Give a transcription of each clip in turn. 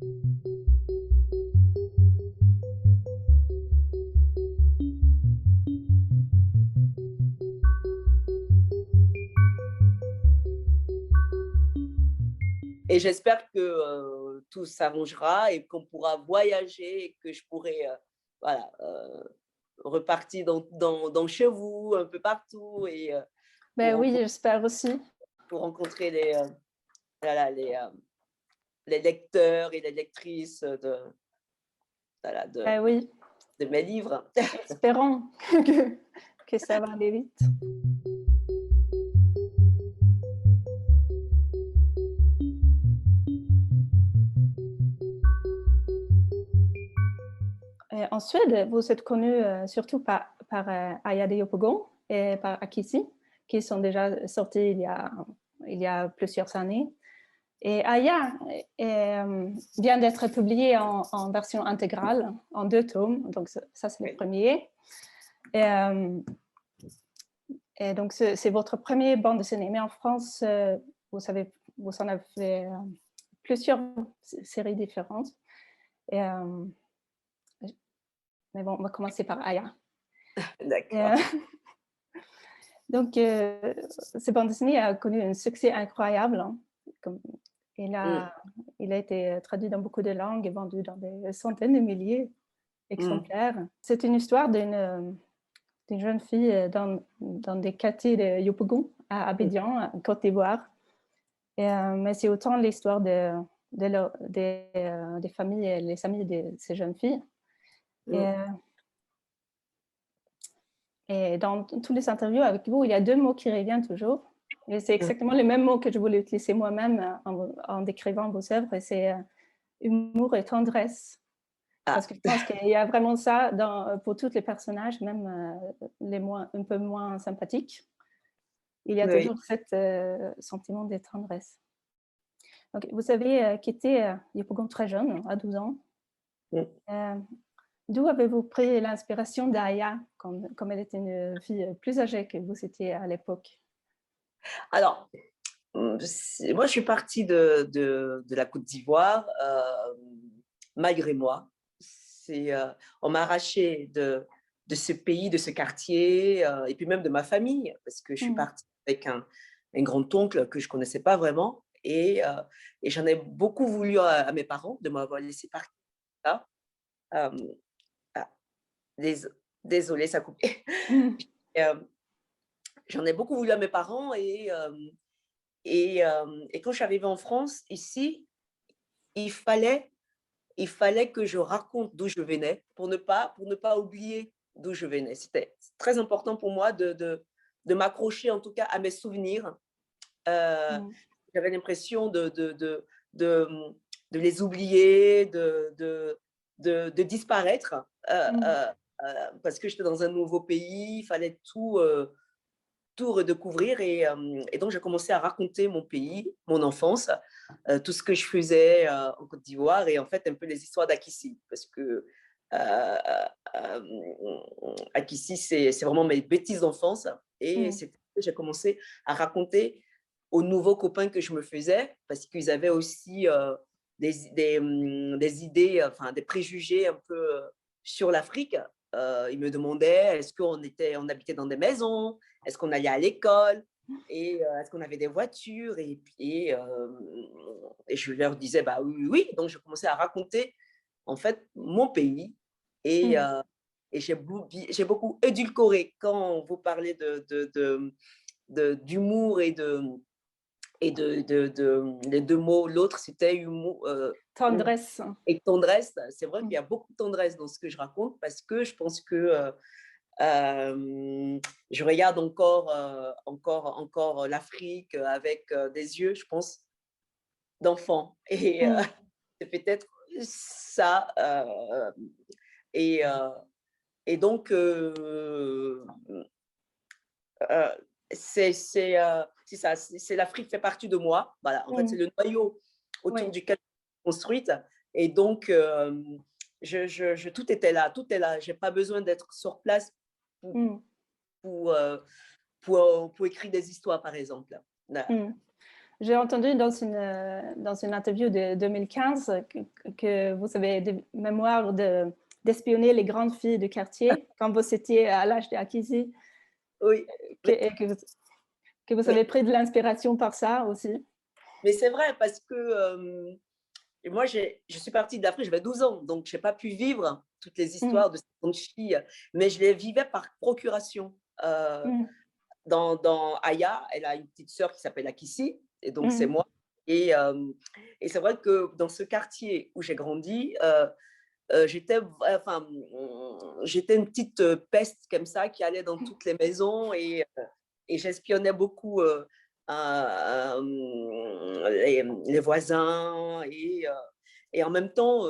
Et j'espère que tout s'arrangera et qu'on pourra voyager et que je pourrai voilà, repartir dans chez vous, un peu partout et Ben oui, j'espère aussi. pour rencontrer voilà, les lecteurs et les lectrices voilà, Ben oui, de mes livres. espérons que, que ça va aller vite. En Suède, vous êtes connu surtout par Aya de Yopougon et par Akissi, qui sont déjà sortis il y a plusieurs années. Et Aya vient d'être publié en version intégrale, en 2 tomes, donc ça c'est le premier. Et donc c'est votre premier bande dessinée, mais en France, vous en avez plusieurs séries différentes. Et, mais bon, on va commencer par Aya. D'accord. Donc, cette bande dessinée a connu un succès incroyable. Hein. Il a été traduit dans beaucoup de langues et vendu dans des centaines de milliers d'exemplaires. C'est une histoire d'une jeune fille dans des quartiers de Yopougon, à Abidjan, en Côte d'Ivoire. Mais c'est autant l'histoire des familles et les amis de ces jeunes filles. Et dans tous les interviews avec vous, il y a 2 mots qui reviennent toujours. Et c'est exactement les mêmes mots que je voulais utiliser moi-même en décrivant vos œuvres. Et c'est humour et tendresse. Parce que je pense qu'il y a vraiment ça pour tous les personnages, même un peu moins sympathiques. Il y a toujours ce sentiment de tendresse. Donc, vous avez quitté Yopougon très jeune, à 12 ans. D'où avez-vous pris l'inspiration d'Aya, comme elle était une fille plus âgée que vous étiez à l'époque? Alors, moi, je suis partie de la Côte d'Ivoire, malgré moi. On m'a arrachée de ce pays, de ce quartier, et puis même de ma famille, parce que je suis partie avec un grand-oncle que je ne connaissais pas vraiment. Et j'en ai beaucoup voulu à mes parents de m'avoir laissé partir. Euh, ah, désolée, ça a coupé. J'en ai beaucoup voulu à mes parents et quand je suis arrivée en France, ici, il fallait que je raconte d'où je venais pour ne pas oublier d'où je venais. C'était très important pour moi de m'accrocher en tout cas à mes souvenirs. J'avais l'impression de les oublier, de disparaître parce que j'étais dans un nouveau pays, il fallait tout redécouvrir et donc j'ai commencé à raconter mon pays, mon enfance, tout ce que je faisais en Côte d'Ivoire et en fait un peu les histoires d'Akissi parce que Akissi c'est vraiment mes bêtises d'enfance et j'ai commencé à raconter aux nouveaux copains que je me faisais parce qu'ils avaient aussi des idées, enfin des préjugés un peu sur l'Afrique. Ils me demandaient est-ce qu'on habitait dans des maisons, est-ce qu'on allait à l'école et est-ce qu'on avait des voitures et je leur disais bah oui, oui. Donc je commençais à raconter en fait mon pays et j'ai beaucoup édulcoré quand vous parlez d'humour les 2 mots. L'autre c'était humour Tendresse. et tendresse. C'est vrai qu'il y a beaucoup de tendresse dans ce que je raconte parce que je pense que je regarde encore l'Afrique avec des yeux, je pense, d'enfant. Et c'est peut-être ça. Et, euh, et donc, c'est ça, c'est l'Afrique fait partie de moi. Voilà, en fait, c'est le noyau autour duquel je suis construite. Et donc, tout était là, tout est là. Je n'ai pas besoin d'être sur place pour, pour écrire des histoires, par exemple. J'ai entendu dans une interview de 2015 que vous avez des mémoires d'espionner les grandes filles du quartier quand vous étiez à l'âge d'Akissi, Oui, et que vous avez pris de l'inspiration par ça aussi. mais c'est vrai parce que moi, je suis partie de l'Afrique, j'avais 12 ans, donc je n'ai pas pu vivre toutes les histoires de ces grandes filles, mais je les vivais par procuration. Dans Aya, elle a une petite sœur qui s'appelle Akissi, et donc c'est moi. Et c'est vrai que dans ce quartier où j'ai grandi, j'étais une petite peste comme ça qui allait dans toutes les maisons et j'espionnais beaucoup les voisins et en même temps,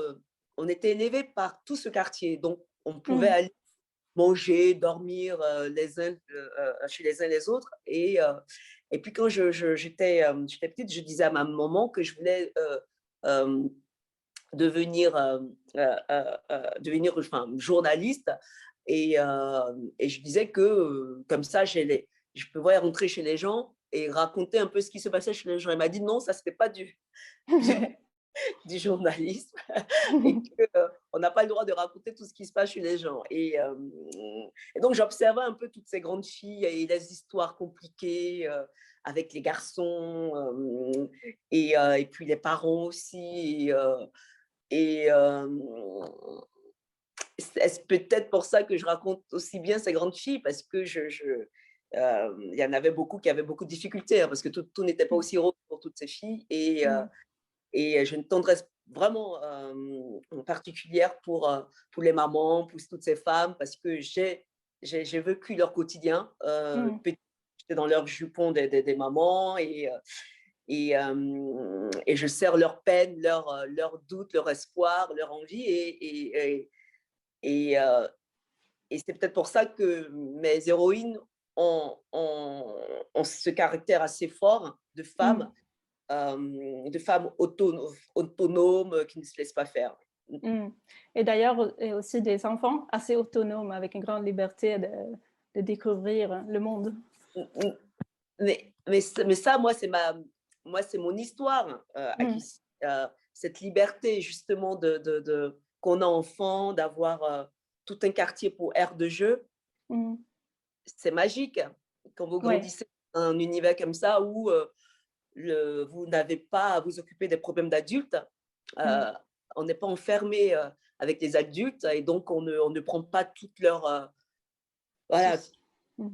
on était élevés par tout ce quartier. Donc, on pouvait aller manger, dormir chez les uns les autres. Et puis, quand j'étais petite, je disais à ma maman que je voulais devenir, journaliste. Et je disais que comme ça, je pouvais rentrer chez les gens et raconter un peu ce qui se passait chez les gens. Elle m'a dit non, ça, c'était pas du journalisme et qu'on n'a pas le droit de raconter tout ce qui se passe chez les gens. Et donc, j'observais un peu toutes ces grandes filles et les histoires compliquées avec les garçons et puis les parents aussi. C'est peut-être pour ça que je raconte aussi bien ces grandes filles, parce que il y en avait beaucoup qui avaient beaucoup de difficultés, hein, parce que tout n'était pas aussi rose pour toutes ces filles. Et j'ai une tendresse vraiment particulière pour les mamans, pour toutes ces femmes, parce que j'ai vécu leur quotidien. J'étais dans leurs jupons des mamans et je sers leur peine, leur doute, leur espoir, leur envie. Et c'est peut-être pour ça que mes héroïnes ont ce caractère assez fort de femmes autonomes qui ne se laissent pas faire. Et d'ailleurs, aussi des enfants assez autonomes, avec une grande liberté de découvrir le monde. Mais ça, moi, c'est mon histoire, cette liberté justement qu'on a enfant, d'avoir tout un quartier pour aire de jeu. C'est magique quand vous grandissez dans un univers comme ça où vous n'avez pas à vous occuper des problèmes d'adultes. On n'est pas enfermé avec les adultes et donc on ne prend pas toutes leurs voilà,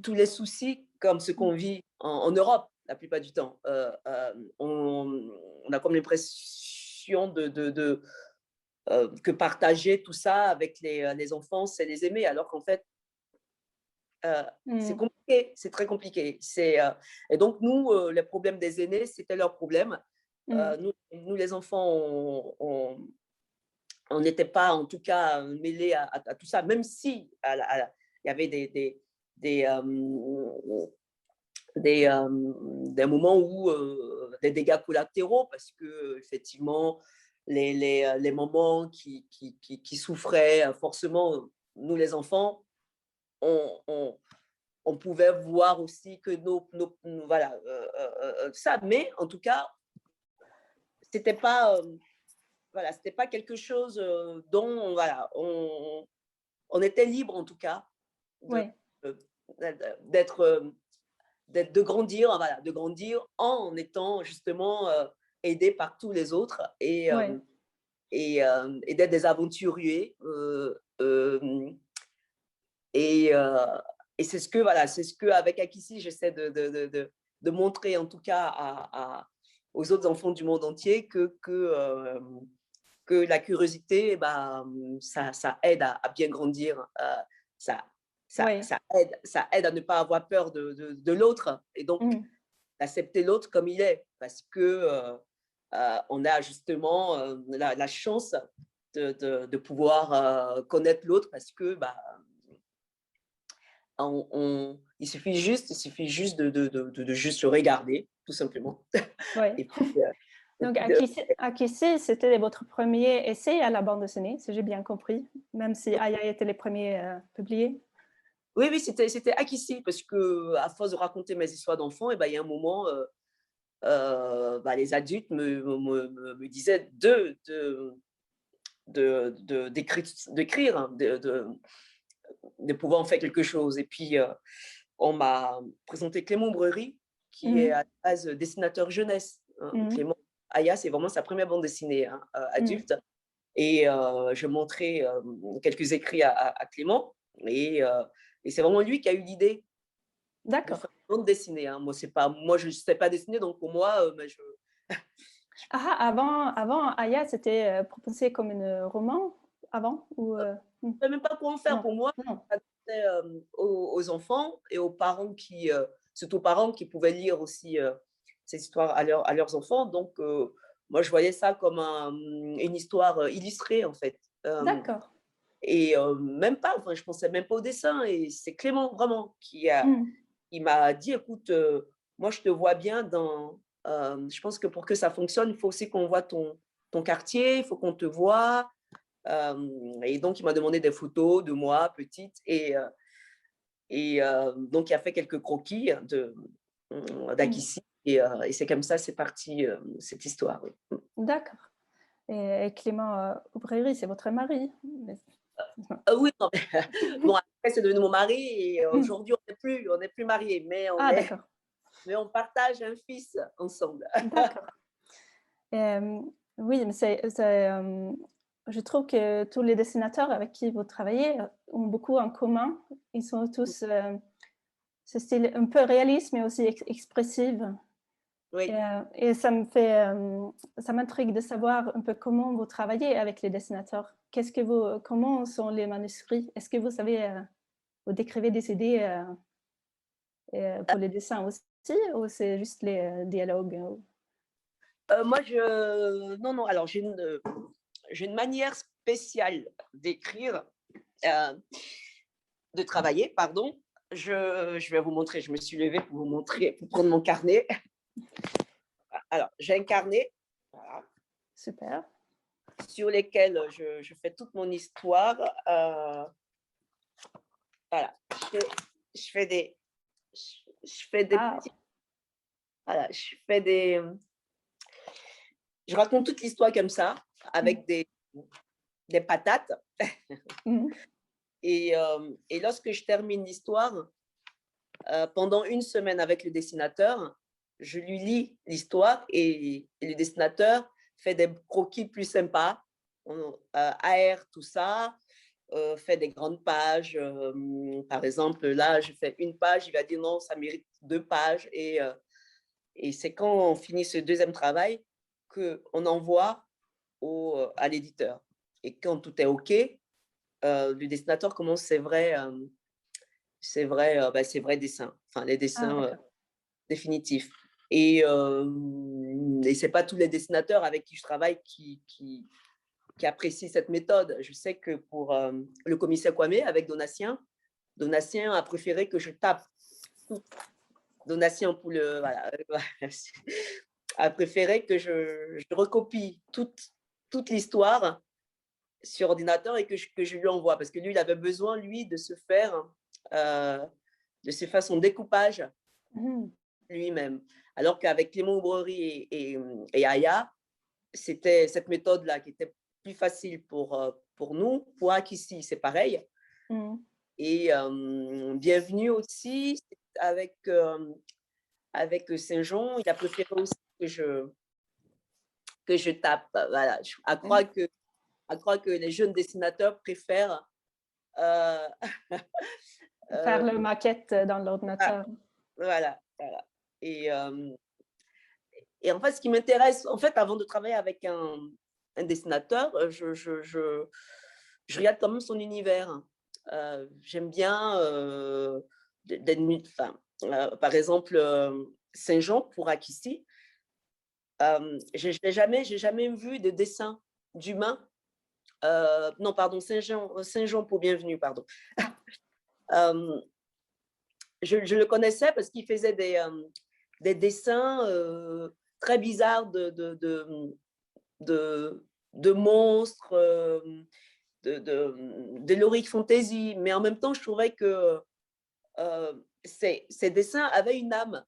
tous les soucis comme ce qu'on vit en Europe la plupart du temps. On a comme l'impression que partager tout ça avec les enfants, c'est les aimer, alors qu'en fait, c'est compliqué, c'est très compliqué. Et donc, nous, les problèmes des aînés, c'était leurs problèmes. Nous, les enfants, on n'était pas, en tout cas, mêlés à tout ça, même si il y avait des moments où des dégâts collatéraux, parce que effectivement, les mamans qui souffraient, forcément, nous, les enfants, on pouvait voir aussi que voilà, ça, mais en tout cas, c'était pas, voilà, c'était pas quelque chose dont, voilà, on était libre en tout cas de grandir, voilà, de grandir en étant justement aidé par tous les autres et d'être des aventuriers. Et c'est ce que, voilà, c'est ce qu'avec Akissi, j'essaie de montrer en tout cas aux autres enfants du monde entier que la curiosité, ça aide à bien grandir. Ça aide à ne pas avoir peur de l'autre et donc d'accepter l'autre comme il est, parce que on a justement la chance de pouvoir connaître l'autre, parce que il suffit juste de juste le regarder, tout simplement. Et puis, donc, Akissi, c'était votre premier essai à la bande dessinée, si j'ai bien compris, même si Aya était les premiers publiés. Oui, c'était Akissi, parce que à force de raconter mes histoires d'enfants, il y a un moment, les adultes me disaient d'écrire, hein, de pouvoir en faire quelque chose. Et puis, on m'a présenté Clément Breury, qui est à la base dessinateur jeunesse. Hein. Clément Aya, c'est vraiment sa première bande dessinée, hein, adulte. Et je montrais quelques écrits à Clément. Et c'est vraiment lui qui a eu l'idée de D'accord. faire une bande dessinée. Hein. Moi, je ne sais pas dessiner, donc pour moi, Avant, Aya, c'était proposé comme un roman avant ou, je ne savais même pas quoi en faire. non, Pour moi, non. ça s'adressait aux enfants et aux parents surtout aux parents qui pouvaient lire aussi ces histoires à leurs enfants. Donc, moi, je voyais ça comme une histoire illustrée, en fait. D'accord. Et même pas, enfin, je pensais même pas au dessin. Et c'est Clément, vraiment, Mmh. il m'a dit, écoute, moi, je te vois bien je pense que pour que ça fonctionne, il faut aussi qu'on voit ton quartier, il faut qu'on te voit. Et donc, il m'a demandé des photos de moi, petite. Et donc, il a fait quelques croquis d'Akissi. Et c'est comme ça, c'est parti, cette histoire. Oui. D'accord. Et Clément Oubrerie, c'est votre mari? Oui, non, mais, bon, après, c'est devenu mon mari. Et Mmh. aujourd'hui, on n'est plus mariés, Ah d'accord, mais on partage un fils ensemble. d'accord. Oui, mais je trouve que tous les dessinateurs avec qui vous travaillez ont beaucoup en commun. Ils sont tous, ce style un peu réaliste, mais aussi expressif. Oui. Et ça m'intrigue de savoir un peu comment vous travaillez avec les dessinateurs. Comment sont les manuscrits? Est-ce que vous savez, vous décrivez des idées, pour les dessins aussi ou c'est juste les, dialogues? Moi, non, non, alors j'ai une manière spéciale d'écrire, de travailler, pardon. Je vais vous montrer, je me suis levée pour vous montrer, pour prendre mon carnet. Alors, j'ai un carnet, voilà, Super. sur lesquels je fais toute mon histoire. Voilà, je, je fais des, je fais des Ah! petits, voilà, je raconte toute l'histoire comme ça, Mmh. avec des patates. Mmh. Et lorsque je termine l'histoire, pendant une semaine avec le dessinateur, je lui lis l'histoire et le dessinateur fait des croquis plus sympas, aère tout ça, fait des grandes pages. Par exemple, là, je fais une page, il va dire non, ça mérite 2 pages. Et c'est quand on finit ce deuxième travail qu'on envoie à l'éditeur. Et quand tout est OK, le dessinateur commence ses vrais dessins, enfin les Ah dessins d'accord. définitifs. Et c'est pas tous les dessinateurs avec qui je travaille qui apprécient cette méthode. Je sais que pour le commissaire Kwame avec Donatien a préféré que je tape tout. Donatien pour le voilà, a préféré que je recopie toute l'histoire sur ordinateur et que je lui envoie parce que lui, il avait besoin, lui, euh, de se faire son découpage Mmh. lui-même. Alors qu'avec Clément Aubrerie et Aya, c'était cette méthode-là qui était plus facile pour nous. Pour Akissi, c'est pareil. Mmh. Et Bienvenue aussi, avec Saint-Jean, il a préféré aussi que je tape. Voilà. Mmh. À croire que les jeunes dessinateurs préfèrent euh, Faire euh, le maquette dans ah, l'ordinateur. voilà, voilà. Et, et en fait, ce qui m'intéresse, en fait, avant de travailler avec un dessinateur, je regarde quand même son univers. J'aime bien, enfin, par exemple, Saint-Jean pour Akissi. J'ai jamais vu de dessin d'humain. Non, pardon, Saint-Jean pour Bienvenue, pardon. Euh, je le connaissais parce qu'il faisait des dessins très bizarres de monstres, de l'heroic fantasy, mais en même temps, je trouvais que ces dessins avaient une âme.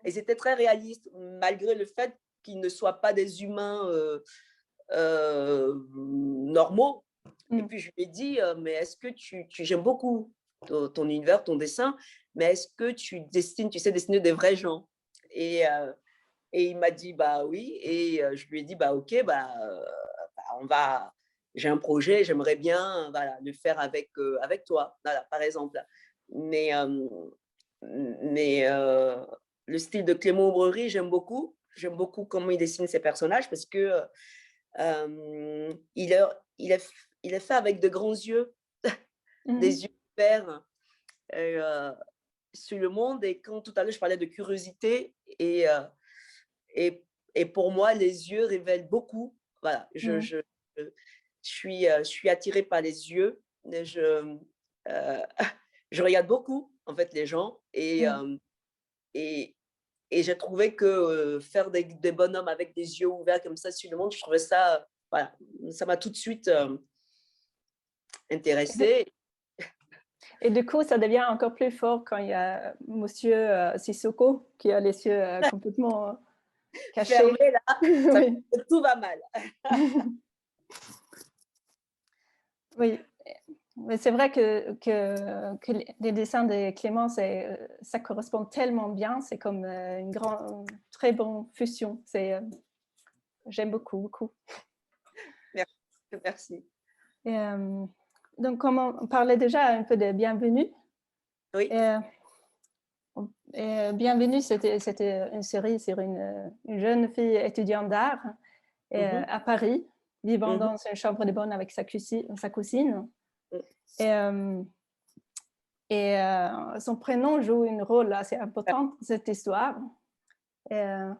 Et c'était très réaliste, malgré le fait qu'ils ne soient pas des humains normaux. Et puis, je lui ai dit, mais est-ce que j'aime beaucoup ton univers, ton dessin, mais est-ce que tu sais dessiner des vrais gens? Et il m'a dit, bah oui. Et je lui ai dit, bah ok, j'ai un projet, j'aimerais bien voilà, le faire avec toi, voilà, par exemple. Mais, le style de Clément Aubry, j'aime beaucoup. J'aime beaucoup comment il dessine ses personnages parce que il, est, il est fait avec de grands yeux, des yeux ouverts sur le monde. Et quand tout à l'heure, je parlais de curiosité, et, et pour moi, les yeux révèlent beaucoup. Voilà, je suis attirée par les yeux. Euh, je regarde beaucoup, en fait, les gens. Et, et j'ai trouvé que faire des bonhommes avec des yeux ouverts comme ça sur le monde, je trouvais ça, voilà, ça m'a tout de suite intéressée. Et du coup, ça devient encore plus fort quand il y a Monsieur Sissoko qui a les yeux complètement cachés. Fermé là, ça Oui. fait que tout va mal. Oui, mais c'est vrai que les dessins de Clément, ça correspond tellement bien, c'est comme une très bonne fusion. J'aime beaucoup, beaucoup. Merci. Et, donc, comme on parlait déjà un peu de Bienvenue. Oui. Et Bienvenue, c'était une série sur une jeune fille étudiante d'art à Paris, vivant dans une chambre de bonne avec sa cousine. Et son prénom joue un rôle assez important dans cette histoire. Est-ce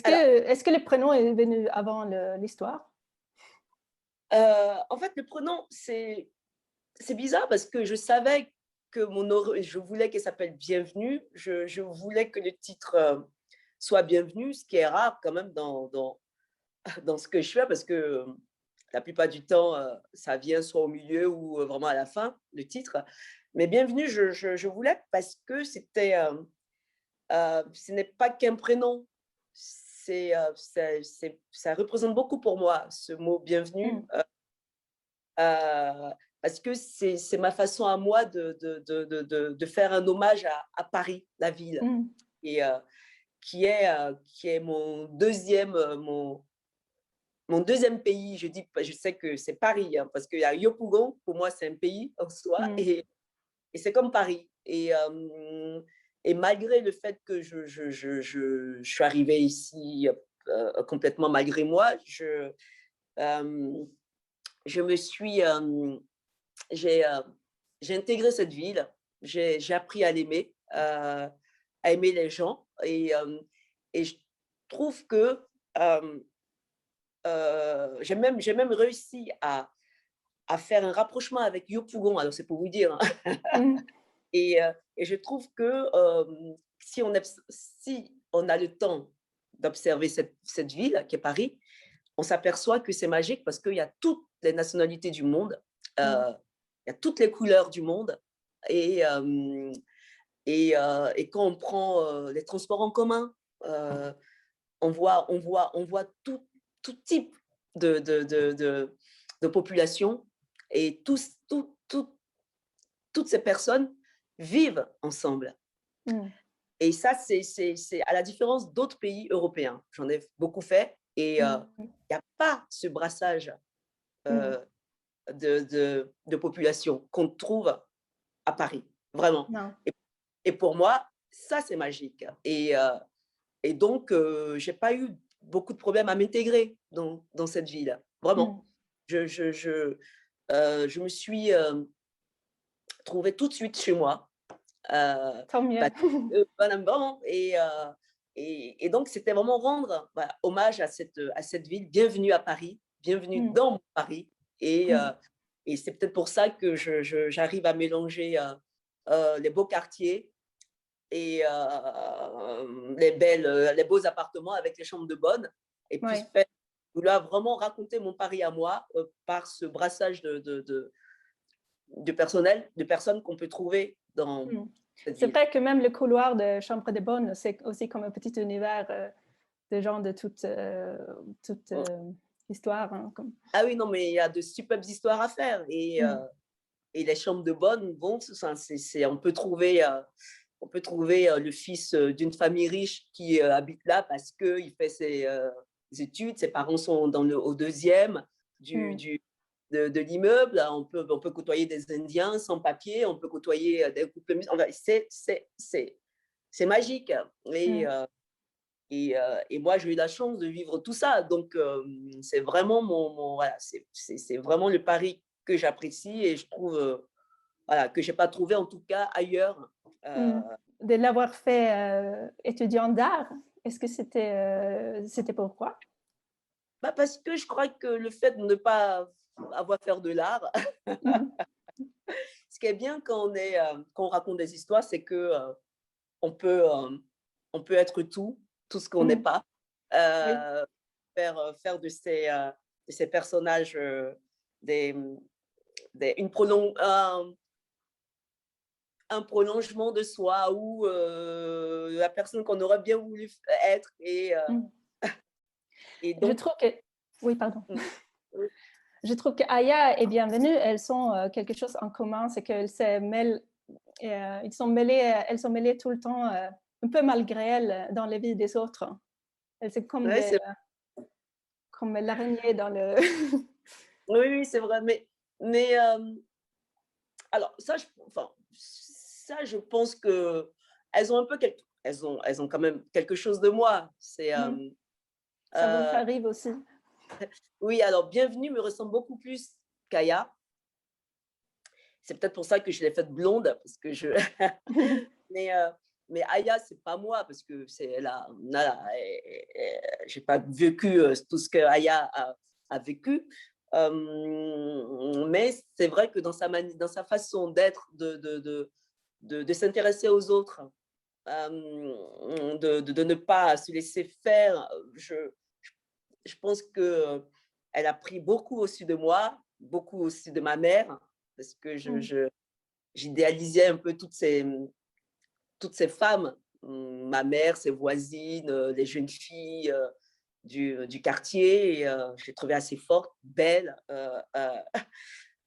que le prénom est venu avant l'histoire? En fait, le prénom, c'est bizarre parce que je savais que je voulais qu'elle s'appelle Bienvenue. Je voulais que le titre soit Bienvenue, ce qui est rare quand même dans ce que je fais, parce que la plupart du temps, ça vient soit au milieu ou vraiment à la fin, le titre. Mais Bienvenue, je voulais parce que ce n'est pas qu'un prénom. Ça représente beaucoup pour moi, ce mot Bienvenue. Parce que c'est ma façon à moi de faire un hommage à Paris, la ville, et qui est mon deuxième pays. Je sais que c'est Paris, hein, parce qu'il y a Yopougon, pour moi c'est un pays en soi, et c'est comme Paris. Et malgré le fait que je suis arrivée ici complètement malgré moi, me suis j'ai intégré cette ville, j'ai appris à l'aimer, à aimer les gens, et je trouve que j'ai même réussi à faire un rapprochement avec Yopougon, alors c'est pour vous dire, hein. Et je trouve que si on a le temps d'observer cette ville qui est Paris, on s'aperçoit que c'est magique parce qu'il y a toutes les nationalités du monde, il y a toutes les couleurs du monde. Et quand on prend les transports en commun, on voit tout type de population, et toutes ces personnes vivent ensemble. Et ça, c'est à la différence d'autres pays européens. J'en ai beaucoup fait, et il n'y a pas ce brassage de population qu'on trouve à Paris, vraiment. Et pour moi, ça, c'est magique. Et donc, je n'ai pas eu beaucoup de problèmes à m'intégrer dans cette ville, vraiment. Je me suis trouvée tout de suite chez moi. Tant mieux. Et donc, c'était vraiment rendre hommage à cette ville. Bienvenue à Paris, bienvenue dans mon Paris. Et c'est peut-être pour ça que j'arrive à mélanger les beaux quartiers et les beaux appartements avec les chambres de bonne. Et puis, vouloir vraiment raconter mon Paris à moi par ce brassage de personnes qu'on peut trouver dans C'est vrai que même le couloir de chambre de bonne, c'est aussi comme un petit univers de gens de toute histoire. Hein, comme... Ah oui, non, mais il y a de superbes histoires à faire. Et les chambres de bonne, bon, on peut trouver, le fils d'une famille riche qui habite là parce qu'il fait ses études. Ses parents sont au deuxième de l'immeuble. On peut côtoyer des Indiens sans papier. On peut côtoyer des couples. C'est magique. Et moi, j'ai eu la chance de vivre tout ça. Donc, c'est vraiment voilà, c'est vraiment le Paris que j'apprécie et je trouve voilà, que je n'ai pas trouvé en tout cas ailleurs. De l'avoir fait étudiant d'art, est-ce que c'était pourquoi? Bah parce que je crois que le fait de ne pas avoir faire de l'art, ce qui est bien quand on raconte des histoires, c'est que on peut être tout ce qu'on n'est pas, Oui. faire de ces personnages un prolongement de soi ou la personne qu'on aurait bien voulu être. Et Je donc, trouve que... Oui, pardon. Je trouve que Aya et Bienvenue, elles sont quelque chose en commun, c'est qu'elles elles sont mêlées tout le temps, un peu malgré elles, dans la vie des autres. C'est comme, ouais, comme l'araignée dans le... oui, c'est vrai. Mais alors, ça, je pense que elles ont un peu elles ont quand même quelque chose de moi. Ça vous arrive aussi. Oui, alors Bienvenue me ressemble beaucoup plus qu'Aya. C'est peut-être pour ça que je l'ai faite blonde, parce que mais Aya, c'est pas moi, parce que j'ai pas vécu tout ce que Aya a vécu. Mais c'est vrai que dans sa façon d'être, de s'intéresser aux autres, de ne pas se laisser faire, je pense qu'elle a pris beaucoup aussi de moi, beaucoup aussi de ma mère, parce que j'idéalisais un peu toutes ces femmes, ma mère, ses voisines, les jeunes filles du quartier. Et, je les trouvais assez fortes, belles,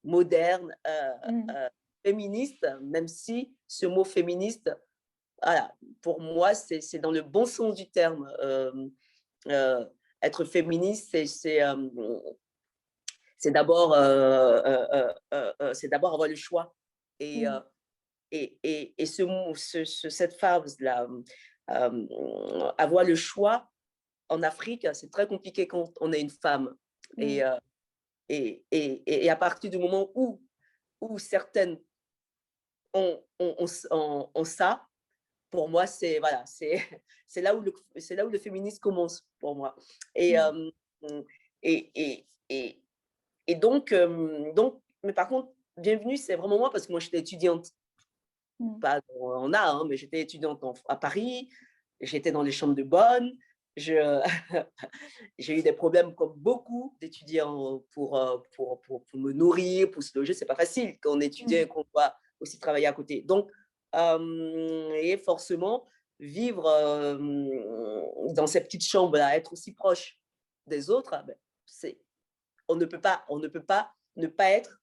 modernes, féministes, même si ce mot féministe, voilà, pour moi, c'est dans le bon sens du terme. Être féministe, c'est d'abord avoir le choix. Et cette phase-là, avoir le choix en Afrique, c'est très compliqué quand on est une femme. Et à partir du moment où certaines ont ça, pour moi, voilà, c'est là où le féminisme commence pour moi. Et, et, et, et, et donc, mais par contre, Bienvenue, c'est vraiment moi parce que moi, j'étais étudiante. Pas en art, hein, mais j'étais étudiante à Paris, j'étais dans les chambres de bonne, j'ai eu des problèmes comme beaucoup d'étudiants pour me nourrir, pour se loger. C'est pas facile quand on étudie et qu'on doit aussi travailler à côté. Donc, et forcément, vivre dans ces petites chambres-là, être aussi proche des autres, ben, on ne peut pas ne pas être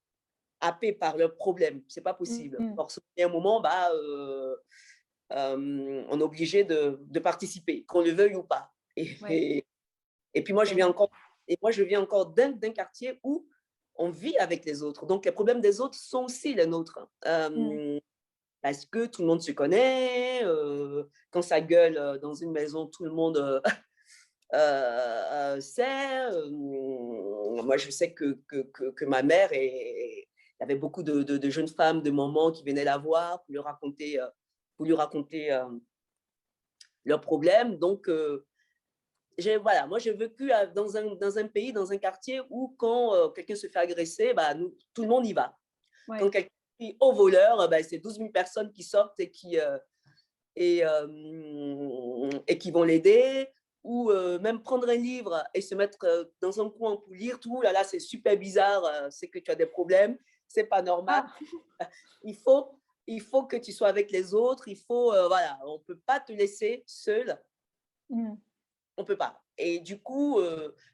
happé par leurs problèmes. C'est pas possible. Forcément, il y a un moment, on est obligé de participer, qu'on le veuille ou pas. Et puis moi, je viens encore d'un quartier où on vit avec les autres. Donc, les problèmes des autres sont aussi les nôtres. Parce que tout le monde se connaît. Quand ça gueule dans une maison, tout le monde sait. Moi, je sais que ma mère il y avait beaucoup de jeunes femmes, de mamans qui venaient la voir pour lui raconter leurs problèmes. Donc, voilà, moi, j'ai vécu dans un pays, dans un quartier où quand quelqu'un se fait agresser, tout le monde y va. Ouais. Quand quelqu'un crie au voleur, c'est 12 000 personnes qui sortent et qui vont l'aider. Ou même prendre un livre et se mettre dans un coin pour lire tout. Là, c'est super bizarre, c'est que tu as des problèmes, c'est pas normal. Il faut il faut que tu sois avec les autres, il faut, voilà, on ne peut pas te laisser seule, on ne peut pas. Et du coup,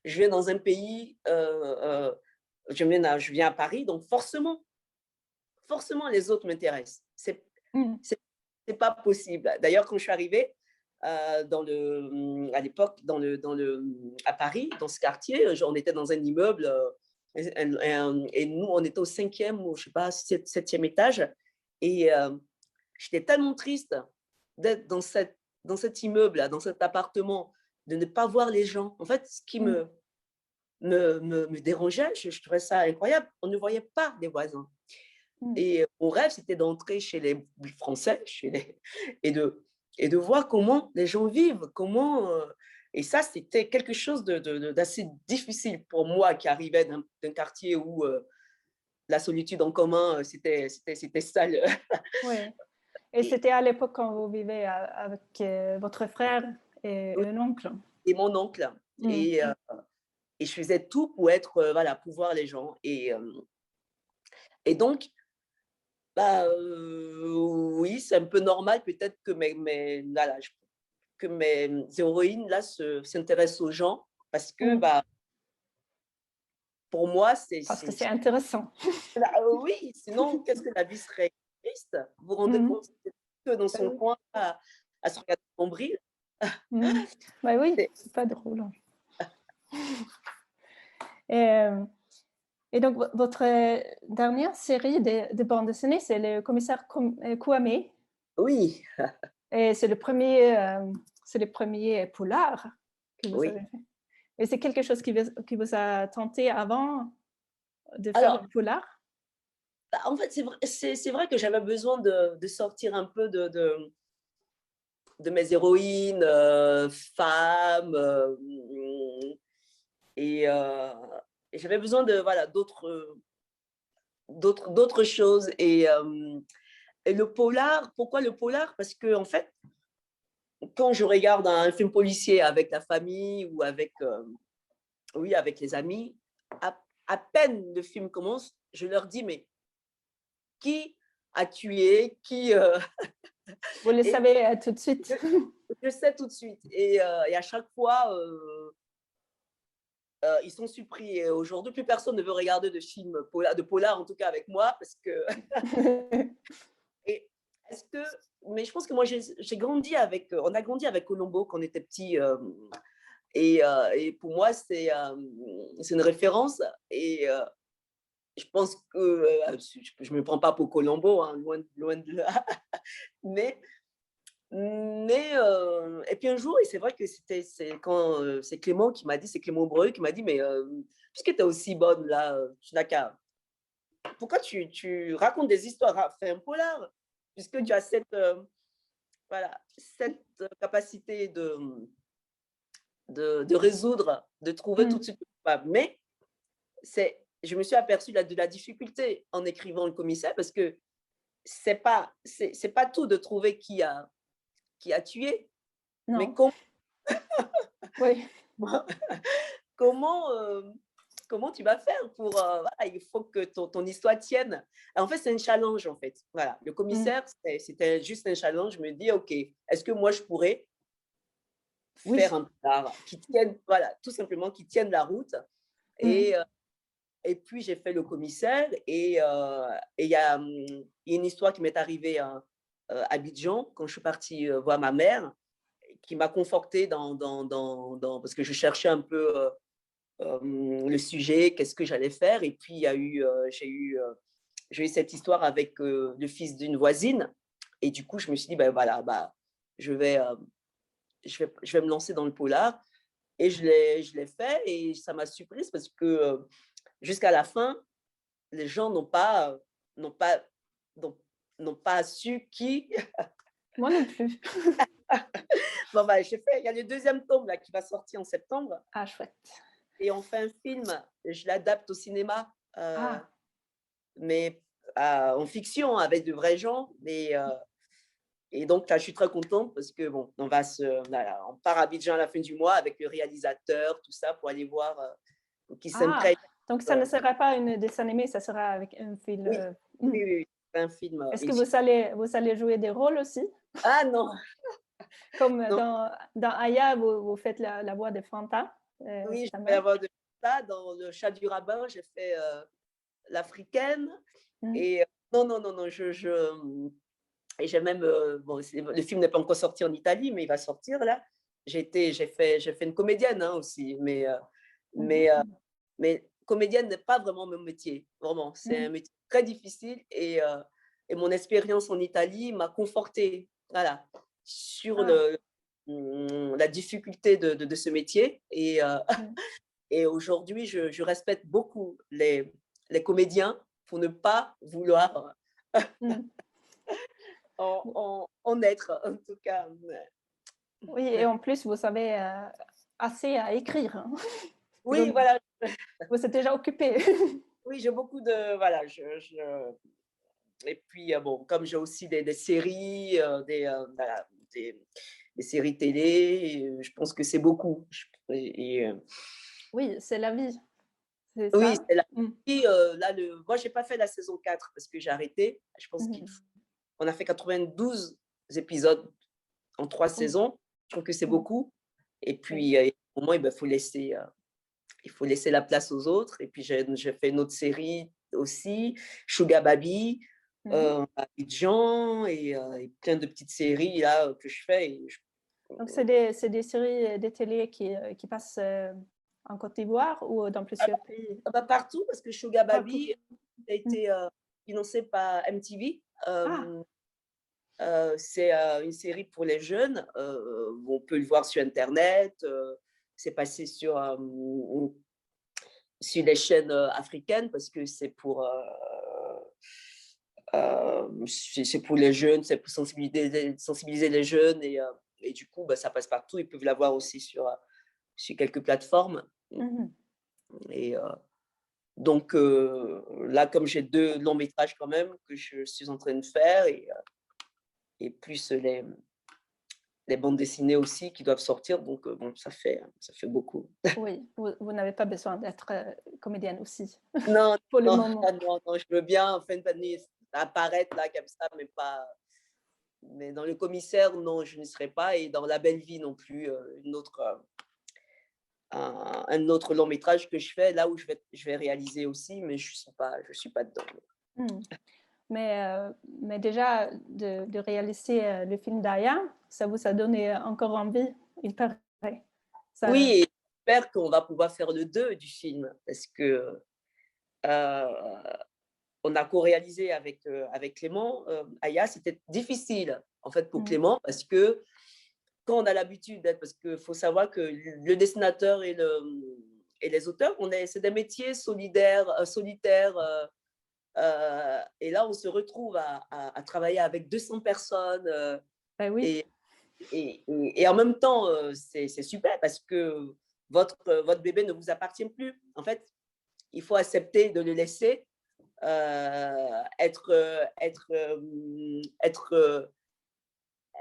je viens dans un pays, je viens à Paris, donc forcément, les autres m'intéressent. C'est pas possible. D'ailleurs, quand je suis arrivée à l'époque à Paris, dans ce quartier, on était dans un immeuble et nous, on était au 5e ou je sais pas, 7e étage. Et j'étais tellement triste d'être dans cet immeuble, dans cet appartement, de ne pas voir les gens. En fait, ce qui me dérangeait, je trouvais ça incroyable. On ne voyait pas les voisins. Et mon rêve, c'était d'entrer chez les Français et de voir comment les gens vivent, et ça, c'était quelque chose d'assez difficile pour moi qui arrivais d'un quartier où la solitude en commun, c'était ça. Oui. Et c'était à l'époque quand vous vivez avec votre frère et un oncle. Et mon oncle. Et je faisais tout pour voilà, pour voir les gens. Et donc, oui, c'est un peu normal peut-être que voilà, que mes héroïnes là s'intéressent aux gens parce que pour moi Parce que c'est intéressant. oui, sinon qu'est-ce que la vie serait triste? Vous vous rendez compte que dans son coin à se regarder le nombril. Bah oui, c'est pas drôle. Et donc votre dernière série de bande dessinée, c'est le commissaire Kwame. Oui. Et c'est le premier polar que vous avez fait. Et c'est quelque chose qui vous a tenté avant de faire un polar? En fait, c'est vrai que j'avais besoin de sortir un peu de mes héroïnes femmes et j'avais besoin de voilà d'autres choses et le polar. Pourquoi le polar? Parce que en fait, quand je regarde un film policier avec la famille ou avec les amis, à peine le film commence, je leur dis mais qui a tué qui Vous le savez tout de suite. Je sais tout de suite. Et à chaque fois, ils sont surpris. Et aujourd'hui, plus personne ne veut regarder de films de polar, en tout cas avec moi, parce que. Et est-ce que. Mais je pense que moi, j'ai grandi avec. On a grandi avec Columbo quand on était petit. Et pour moi, c'est une référence. Et je pense que. Je ne me prends pas pour Columbo, hein, loin de là. Mais et puis un jour, et c'est vrai que c'est Clément qui m'a dit, c'est Clément Breu qui m'a dit, mais puisque tu es aussi bonne là, tu n'as qu'à. Pourquoi tu racontes des histoires, fais un polar, puisque tu as voilà, cette capacité de résoudre, de trouver tout de suite le coupable. Mais je me suis aperçue de la difficulté en écrivant le commissaire, parce que c'est pas tout de trouver qui a tué, non. mais comment. Oui. Comment tu vas faire pour voilà, il faut que ton histoire tienne. En fait, c'est un challenge en fait. Voilà, le commissaire, c'était juste un challenge. Je me dis ok, est-ce que moi je pourrais faire un polar qui tienne, voilà, tout simplement qui tienne la route. Et puis j'ai fait le commissaire et il y a une histoire qui m'est arrivée à Abidjan quand je suis partie voir ma mère, qui m'a confortée parce que je cherchais un peu le sujet, qu'est-ce que j'allais faire. Et puis, j'ai eu cette histoire avec le fils d'une voisine. Et du coup, je me suis dit, ben voilà, je vais me lancer dans le polar. Et je l'ai fait et ça m'a surprise parce que jusqu'à la fin, les gens n'ont pas, n'ont pas, n'ont pas su qui. Moi non plus. Bon, il y a le deuxième tome là, qui va sortir en septembre. Ah, chouette. Et on fait un film, je l'adapte au cinéma, mais en fiction, avec de vrais gens. Et donc, là, je suis très contente parce que, bon, on part à Abidjan à la fin du mois avec le réalisateur, tout ça, pour aller voir qui s'imprègne. Donc, ça ne sera pas une dessin animé, ça sera avec un film. Oui, oui, un film. Est-ce que vous allez jouer des rôles aussi? Ah non, Comme non. dans Aya, vous faites la voix de Fanta, Oui, je sa fais la mère. voix de ça. Dans Le Chat du rabbin, j'ai fait l'africaine. Mmh. Et non, non, non, non, et j'ai même, bon, le film n'est pas encore sorti en Italie, mais il va sortir là. J'ai fait une comédienne hein, aussi, Mmh mais, mh. mais comédienne n'est pas vraiment mon métier, vraiment. C'est Mmh. un métier très difficile et mon expérience en Italie m'a confortée, voilà, sur Ah, la difficulté de ce métier. mmh. Et aujourd'hui, je respecte beaucoup les comédiens pour ne pas vouloir Mmh. en être, en tout cas. Oui et en plus, vous savez, assez à écrire, hein. Oui, Donc voilà. vous êtes déjà occupée. Oui, j'ai beaucoup de. Voilà. Et puis, bon, comme j'ai aussi des séries, voilà, des séries télé, je pense que c'est beaucoup. Oui, c'est la vie, c'est Oui, ça? c'est la Mmh. vie. Là, moi, j'ai pas fait la saison 4 parce que j'ai arrêté. Je pense Mmh mh. qu'on a fait 92 épisodes en 3 Oui. saisons. Je trouve que c'est Mmh. beaucoup. Et Oui. puis, au moins, ben, il faut laisser la place aux autres. Et puis, j'ai fait une autre série aussi, Sugar Baby, Mmh. Abidjan et plein de petites séries là que je fais. Donc c'est des séries, des télés qui passent, en Côte d'Ivoire ou dans Ah plusieurs pays? bah, partout parce que Sugar Partout? Baby a Mmh. été financé par MTV. Ah! C'est une série pour les jeunes. On peut le voir sur Internet. C'est passé sur les chaînes africaines parce que c'est pour les jeunes, c'est pour sensibiliser les jeunes et du coup, bah, ça passe partout. Ils peuvent l'avoir aussi sur quelques plateformes. Mmh mh. Et donc là, comme j'ai 2 longs métrages quand même que je suis en train de faire et plus les bandes dessinées aussi qui doivent sortir, donc bon, ça fait beaucoup. Oui, vous n'avez pas besoin d'être, comédienne aussi, Non, pour le non, moment. non, non, je veux bien en fin d'année apparaître là comme ça, mais dans Le Commissaire, non, je n'y serai pas et dans La Belle Vie non plus, un autre long métrage que je fais là où je vais réaliser aussi, mais je suis pas dedans. Mmh. Mais déjà de réaliser, le film d'Aya, ça vous a donné encore envie, il paraît. Ça Oui et j'espère qu'on va pouvoir faire le 2 du film parce que, heu, on a co-réalisé avec Clément, Aya. C'était difficile en fait pour mmh, Clément parce que quand on a l'habitude d'être parce qu'il faut savoir que le dessinateur et les auteurs, c'est des métiers solidaires, solitaires, et là, on se retrouve à travailler avec 200 personnes, bah, oui. et et en même temps, c'est super parce que votre bébé ne vous appartient plus. En fait, il faut accepter de le laisser,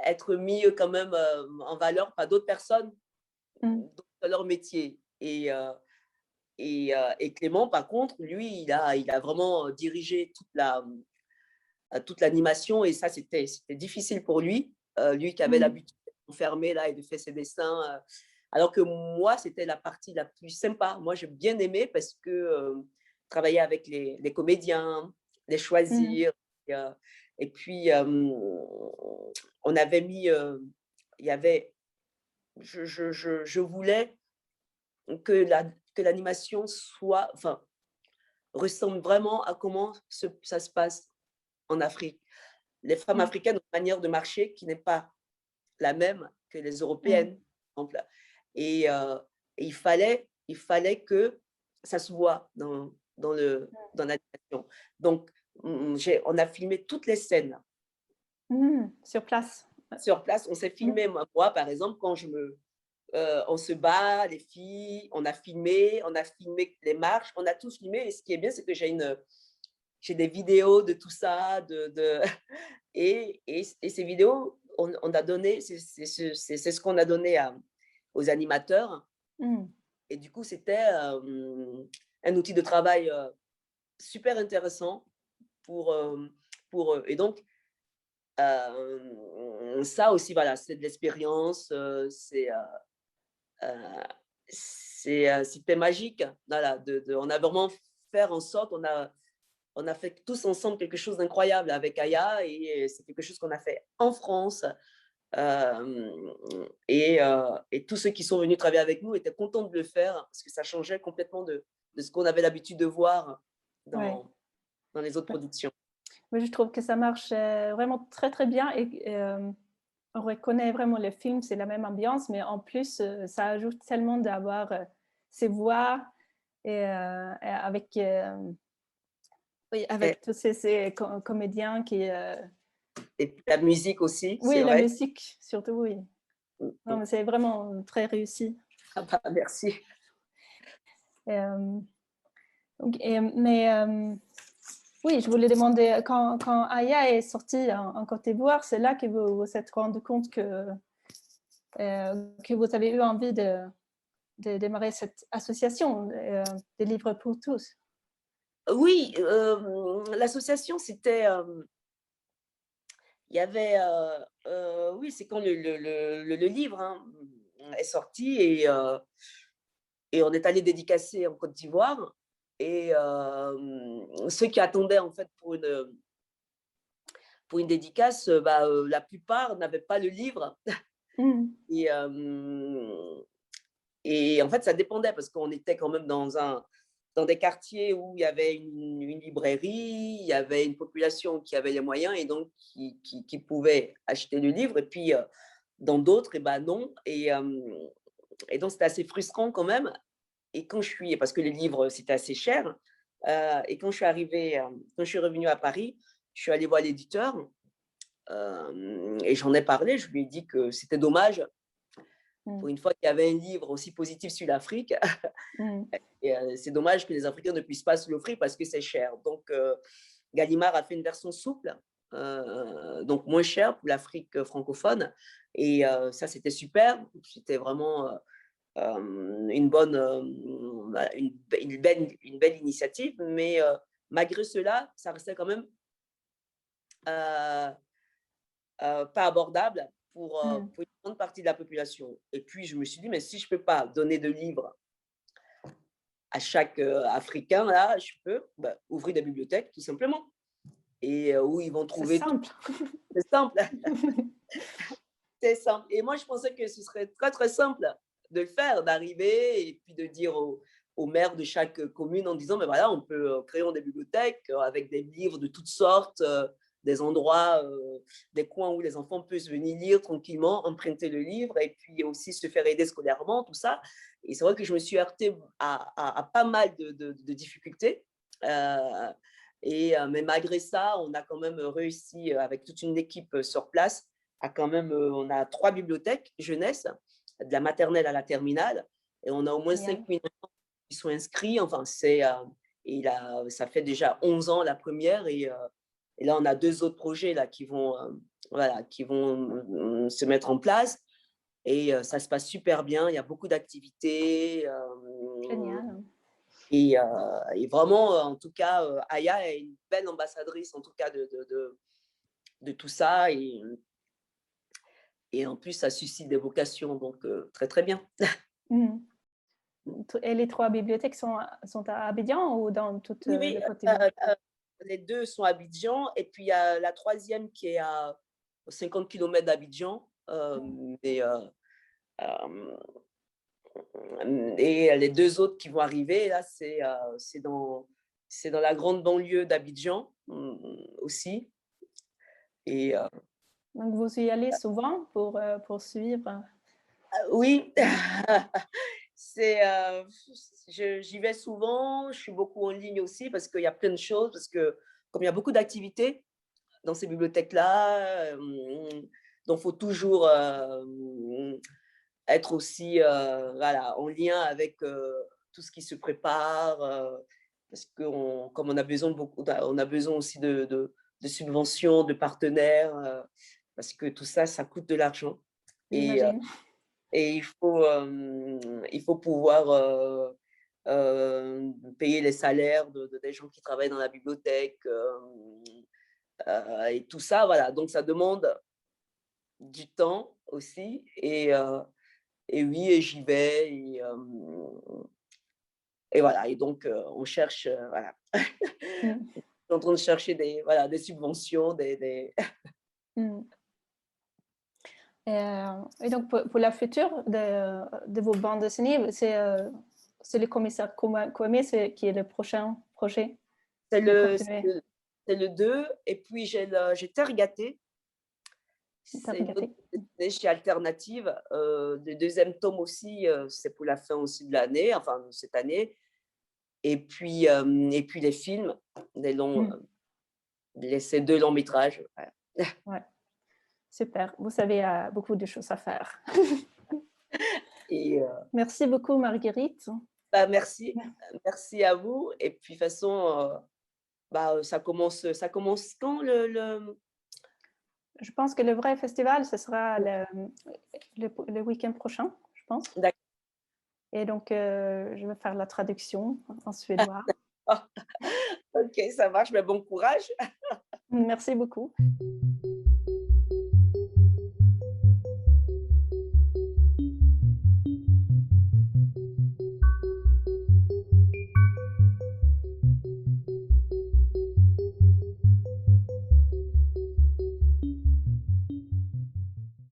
être mis quand même, en valeur par d'autres personnes Mmh, dans leur métier et Clément, par contre, lui, il a vraiment dirigé toute l'animation et ça, c'était difficile pour lui. Lui qui avait mmh, l'habitude d'être enfermé là et de faire ses dessins, alors que moi, c'était la partie la plus sympa. Moi, j'ai bien aimé parce que, travailler avec les comédiens, les mmh, choisir et puis, on avait mis, il y avait je voulais que l'animation soit enfin, ressemble vraiment à comment ça se passe en Afrique. Les femmes mmh, africaines ont une manière de marcher qui n'est pas la même que les mmh, européennes, par exemple. Et, il fallait que ça se voit dans l'animation. Donc, on a filmé toutes les scènes sur place. sur place. On s'est Mmh, filmé, moi, par exemple, on se bat, les filles, on a filmé les marches, on a tout filmé. Et ce qui est bien, c'est que j'ai des vidéos de tout ça, et ces vidéos, on a donné, c'est ce qu'on a donné aux animateurs. mmh, Et du coup, c'était un outil de travail super intéressant pour, pour eux. Et donc, ça aussi, voilà, c'est de l'expérience, c'était magique. Voilà, on a vraiment fait en sorte, on a fait tous ensemble quelque chose d'incroyable avec Aya et c'est quelque chose qu'on a fait en France. Et tous ceux qui sont venus travailler avec nous étaient contents de le faire parce que ça changeait complètement de ce qu'on avait l'habitude de voir Ouais. dans les autres productions. Oui, je trouve que ça marche vraiment très, très bien et on reconnaît vraiment le film, c'est la même ambiance, mais en plus, ça ajoute tellement d'avoir ces voix et avec, oui, Et, avec tous ces comédiens qui... et puis la musique aussi, c'est Oui, la vrai. musique, surtout, oui. Mm, Non, mm. mais c'est vraiment très réussi. Ah bah, merci. Euh, mais oui, je voulais demander, quand Aya est sortie en Côte d'Ivoire, c'est là que vous vous êtes rendu compte que vous avez eu envie de démarrer cette association des livres pour tous. Oui, l'association, c'était, il y avait, oui, c'est quand le livre hein, est sorti et on est allé dédicacer en Côte d'Ivoire. Et ceux qui attendaient en fait pour une dédicace, la plupart n'avaient pas le livre. Mm. Et, et en fait, ça dépendait parce qu'on était quand même dans des quartiers où il y avait une librairie, il y avait une population qui avait les moyens et donc qui pouvait acheter le livre. Et puis, dans d'autres, et ben non. Et donc, c'était assez frustrant quand même. Et quand parce que les livres, c'était assez cher. Et quand je suis arrivée, quand je suis revenue à Paris, je suis allée voir l'éditeur et j'en ai parlé. Je lui ai dit que c'était dommage pour Mm. une fois qu'il y avait un livre aussi positif sur l'Afrique. Mm. Et c'est dommage que les Africains ne puissent pas se l'offrir parce que c'est cher. Donc, Gallimard a fait une version souple, donc moins chère pour l'Afrique francophone. Et ça, c'était super. C'était vraiment une bonne, une belle initiative. Mais malgré cela, ça restait quand même euh, pas abordable Mm. pour une grande partie de la population. Et puis, je me suis dit, mais si je ne peux pas donner de livres à chaque Africain, là, je peux ouvrir des bibliothèques, tout simplement. Et où ils vont C'est trouver tout. simple. C'est simple. C'est simple. Et moi, je pensais que ce serait très, très simple de le faire, d'arriver et puis de dire aux maires de chaque commune en disant, mais voilà, on peut créer des bibliothèques avec des livres de toutes sortes, des endroits, des coins où les enfants peuvent venir lire tranquillement, emprunter le livre et puis aussi se faire aider scolairement, tout ça. Et c'est vrai que je me suis heurtée à pas mal de difficultés. Mais malgré ça, on a quand même réussi avec toute une équipe sur place on a 3 bibliothèques jeunesse, de la maternelle à la terminale, et on a au moins Génial. 5000 enfants qui sont inscrits. Enfin, ça fait déjà 11 ans la première, et là, on a 2 autres projets là, qui vont se mettre en place. Et ça se passe super bien, il y a beaucoup d'activités. Génial. Et vraiment, en tout cas, Aya est une belle ambassadrice, en tout cas, de tout ça. Et en plus, ça suscite des vocations, donc très, très bien. Mm. Et les 3 bibliothèques sont à Abidjan ou dans toute Oui, le oui, Côte d'Ivoire? les 2 sont à Abidjan et puis il y a la troisième qui est à 50 kilomètres d'Abidjan. Euh, et les 2 autres qui vont arriver, là, c'est dans la grande banlieue d'Abidjan aussi. Et Donc, vous y allez souvent pour suivre? oui, j'y vais souvent, je suis beaucoup en ligne aussi parce qu'il y a plein de choses, parce que comme il y a beaucoup d'activités dans ces bibliothèques-là, donc il faut toujours être aussi voilà, en lien avec tout ce qui se prépare, parce que comme on a besoin on a besoin aussi de subventions, de partenaires, parce que tout ça, ça coûte de l'argent. Et J'imagine. et il faut pouvoir payer les salaires des gens qui travaillent dans la bibliothèque. Et tout ça, voilà, donc ça demande du temps aussi et oui et j'y vais et voilà et donc on cherche, voilà. Mmh. Je suis en train de chercher voilà, des subventions, des Mmh. Et donc pour la future de vos bandes dessinées, c'est le commissaire Kwame qui est le prochain projet c'est de le c'est continuer? le c'est le 2 et puis j'ai Terre-Gâtée. Tu C'est une autre regardé? bande dessinée chez Alternative, le deuxième tome aussi, c'est pour la fin aussi de l'année, enfin de cette année et puis les films, des longs, Mmh. ces 2 longs métrages, voilà Ouais, super. Vous avez, beaucoup de choses à faire. et Merci beaucoup Marguerite. bah, merci, Mer merci à vous et puis de toute façon, bah, ça commence quand Je pense que le vrai festival, ce sera le week-end prochain, je pense. D'accord. Et donc, je vais faire la traduction en suédois. OK, ça marche, bah, bon courage. Merci beaucoup.